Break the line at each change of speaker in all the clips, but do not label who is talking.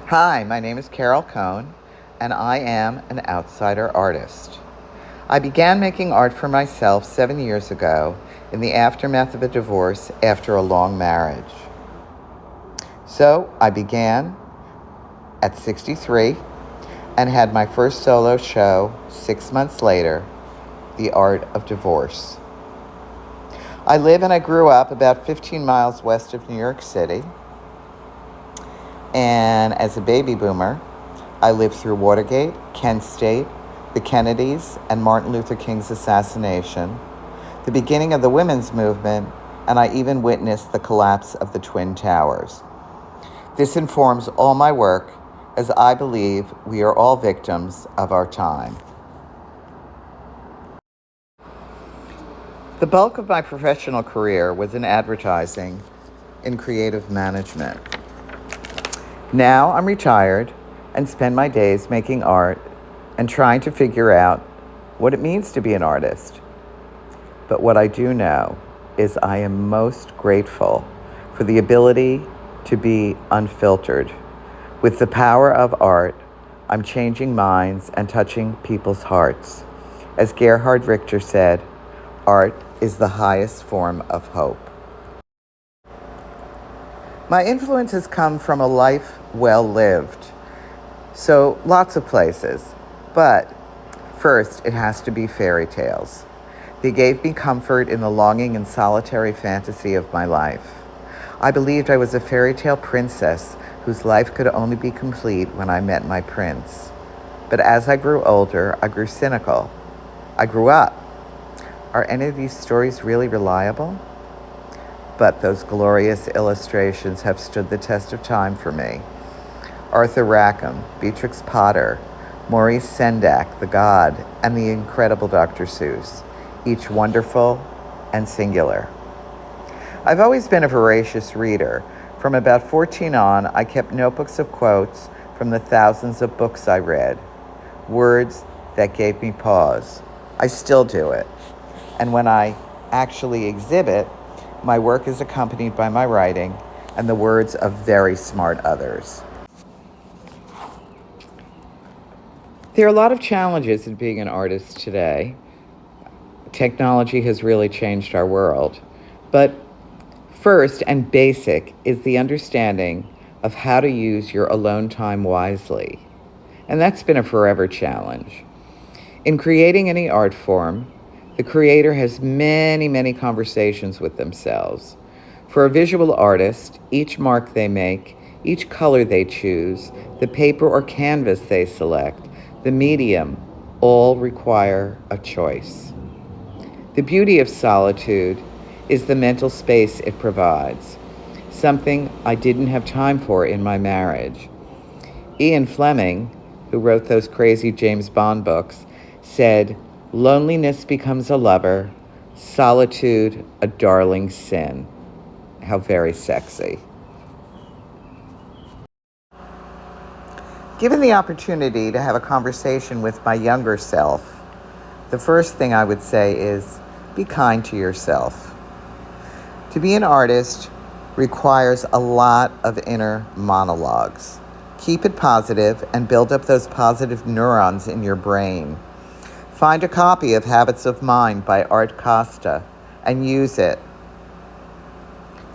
Hi, my name is J Cohn, and I am an outsider artist. I began making art for myself 7 years ago in the aftermath of a divorce after a long marriage. So I began at 63 and had my first solo show 6 months later, The Art of Divorce. I live and I grew up about 15 miles west of New York City. And as a baby boomer, I lived through Watergate, Kent State, the Kennedys, and Martin Luther King's assassination, the beginning of the women's movement, and I even witnessed the collapse of the Twin Towers. This informs all my work, as I believe we are all victims of our time. The bulk of my professional career was in advertising and creative management. Now I'm retired and spend my days making art and trying to figure out what it means to be an artist. But what I do know is I am most grateful for the ability to be unfiltered. With the power of art, I'm changing minds and touching people's hearts. As Gerhard Richter said, art is the highest form of hope. My influence has come from a life well lived. So lots of places. But first, it has to be fairy tales. They gave me comfort in the longing and solitary fantasy of my life. I believed I was a fairy tale princess whose life could only be complete when I met my prince. But as I grew older, I grew cynical. I grew up. Are any of these stories really reliable? But those glorious illustrations have stood the test of time for me. Arthur Rackham, Beatrix Potter, Maurice Sendak, the God, and the incredible Dr. Seuss, each wonderful and singular. I've always been a voracious reader. From about 14 on, I kept notebooks of quotes from the thousands of books I read, words that gave me pause. I still do it. And when I actually exhibit, my work is accompanied by my writing and the words of very smart others. There are a lot of challenges in being an artist today. Technology has really changed our world. But first and basic is the understanding of how to use your alone time wisely. And that's been a forever challenge. In creating any art form, the creator has many, many conversations with themselves. For a visual artist, each mark they make, each color they choose, the paper or canvas they select, the medium, all require a choice. The beauty of solitude is the mental space it provides, something I didn't have time for in my marriage. Ian Fleming, who wrote those crazy James Bond books, said, "Loneliness becomes a lover, solitude a darling sin." How very sexy. Given the opportunity to have a conversation with my younger self, the first thing I would say is be kind to yourself. To be an artist requires a lot of inner monologues. Keep it positive and build up those positive neurons in your brain. Find a copy of Habits of Mind by Art Costa and use it.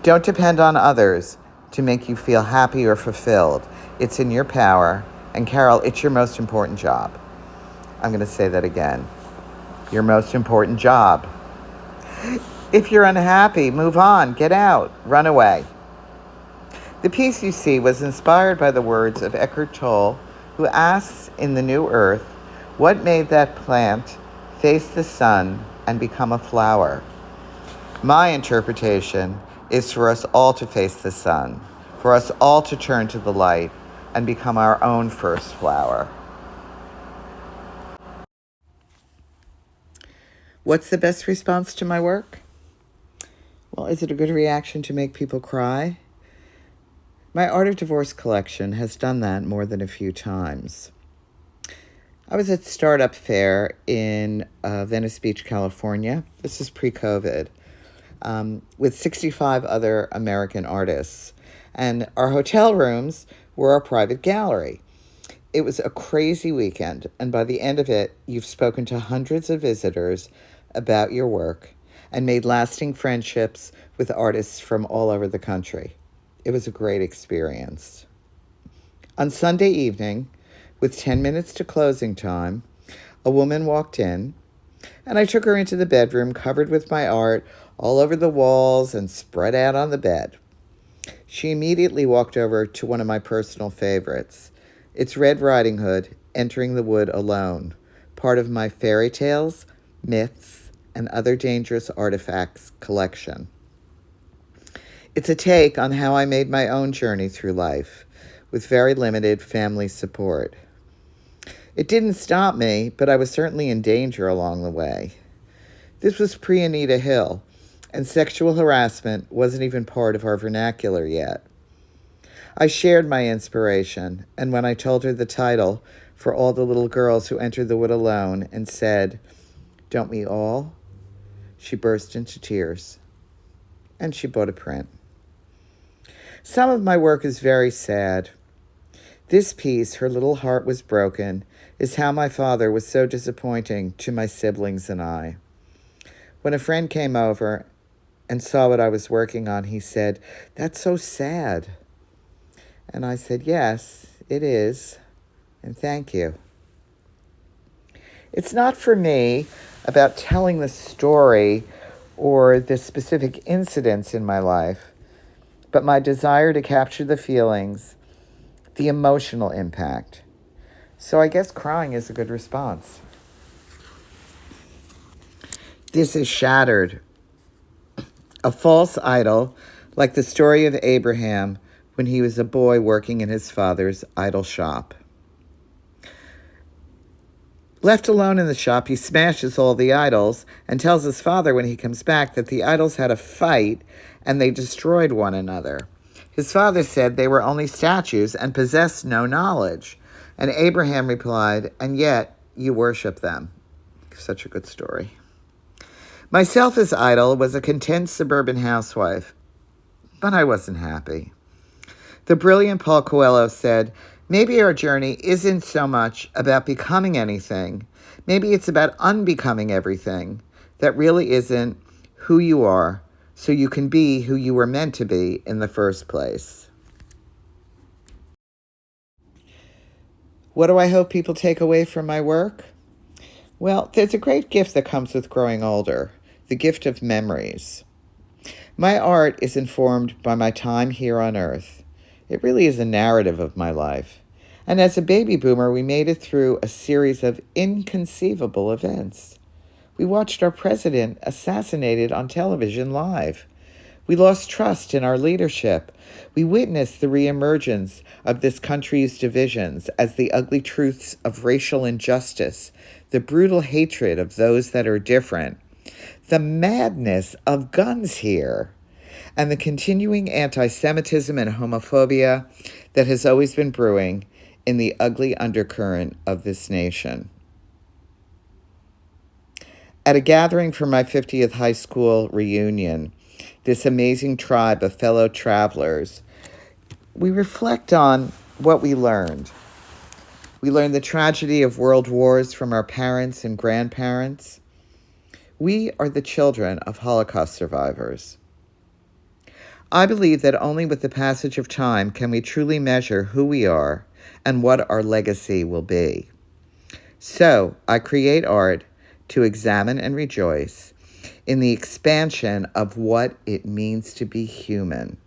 Don't depend on others to make you feel happy or fulfilled. It's in your power. And Carol, it's your most important job. I'm going to say that again. Your most important job. If you're unhappy, move on, get out, run away. The piece you see was inspired by the words of Eckhart Tolle, who asks in The New Earth, what made that plant face the sun and become a flower? My interpretation is for us all to face the sun, for us all to turn to the light and become our own first flower. What's the best response to my work? Well, is it a good reaction to make people cry? My Art of Divorce collection has done that more than a few times. I was at Startup Fair in Venice Beach, California. This is pre-COVID, with 65 other American artists. And our hotel rooms were our private gallery. It was a crazy weekend, and by the end of it, you've spoken to hundreds of visitors about your work and made lasting friendships with artists from all over the country. It was a great experience. On Sunday evening, with 10 minutes to closing time, a woman walked in, and I took her into the bedroom covered with my art all over the walls and spread out on the bed. She immediately walked over to one of my personal favorites. It's Red Riding Hood entering the wood alone, part of my fairy tales, myths, and other dangerous artifacts collection. It's a take on how I made my own journey through life, with very limited family support. It didn't stop me, but I was certainly in danger along the way. This was pre-Anita Hill, and sexual harassment wasn't even part of our vernacular yet. I shared my inspiration, and when I told her the title, For All the Little Girls Who Entered the Wood Alone, and said, "Don't we all?" she burst into tears, and she bought a print. Some of my work is very sad. This piece, Her Little Heart Was Broken, is how my father was so disappointing to my siblings and I. When a friend came over and saw what I was working on, he said, "That's so sad." And I said, "Yes, it is, and thank you." It's not for me about telling the story or the specific incidents in my life, but my desire to capture the feelings, the emotional impact. So I guess crying is a good response. This is Shattered, a false idol, like the story of Abraham when he was a boy working in his father's idol shop. Left alone in the shop, he smashes all the idols and tells his father when he comes back that the idols had a fight and they destroyed one another. His father said they were only statues and possessed no knowledge. And Abraham replied, "And yet you worship them." Such a good story. Myself as idol was a content suburban housewife, but I wasn't happy. The brilliant Paul Coelho said, maybe our journey isn't so much about becoming anything. Maybe it's about unbecoming everything that really isn't who you are, so you can be who you were meant to be in the first place. What do I hope people take away from my work? Well, there's a great gift that comes with growing older, the gift of memories. My art is informed by my time here on Earth. It really is a narrative of my life. And as a baby boomer, we made it through a series of inconceivable events. We watched our president assassinated on television live. We lost trust in our leadership. We witnessed the reemergence of this country's divisions as the ugly truths of racial injustice, the brutal hatred of those that are different, the madness of guns here, and the continuing anti-Semitism and homophobia that has always been brewing in the ugly undercurrent of this nation. At a gathering for my 50th high school reunion, this amazing tribe of fellow travelers, we reflect on what we learned. We learned the tragedy of world wars from our parents and grandparents. We are the children of Holocaust survivors. I believe that only with the passage of time can we truly measure who we are and what our legacy will be. So I create art to examine and rejoice in the expansion of what it means to be human.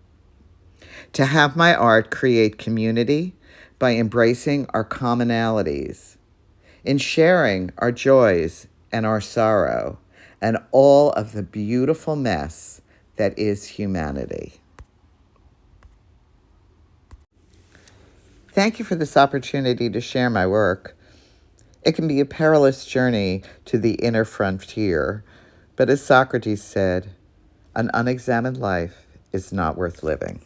To have my art create community by embracing our commonalities, in sharing our joys and our sorrow, and all of the beautiful mess that is humanity. Thank you for this opportunity to share my work. It can be a perilous journey to the inner frontier, but as Socrates said, an unexamined life is not worth living.